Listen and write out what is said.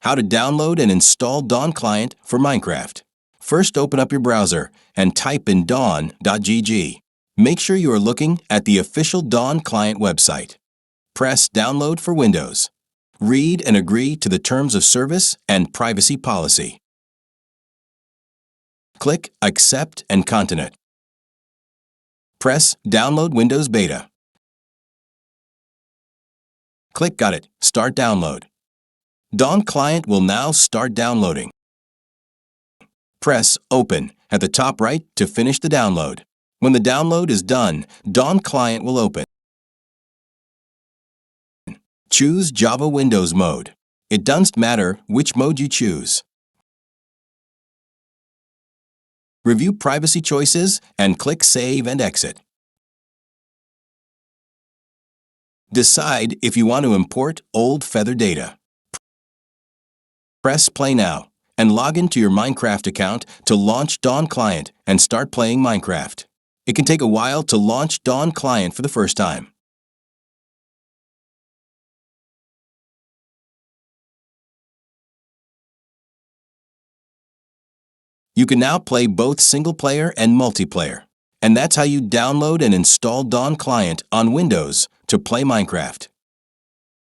How to download and install dawnclient for Minecraft. First, open up your browser and type in dawn.gg. Make sure you are looking at the official dawnclient website. Press Download for Windows. Read and agree to the terms of service and privacy policy. Click Accept and Continue. Press Download Windows Beta. Click Got it. Start download. Dawnclient will now start downloading. Press Open at the top right to finish the download. When the download is done, dawnclient will open. Choose Java Windows mode. It doesn't matter which mode you choose. Review privacy choices and click Save and Exit. Decide if you want to import old Feather data. Press Play now and log into your Minecraft account to launch dawnclient and start playing Minecraft. It can take a while to launch dawnclient for the first time. You can now play both single-player and multiplayer. And that's how you download and install dawnclient on Windows to play Minecraft.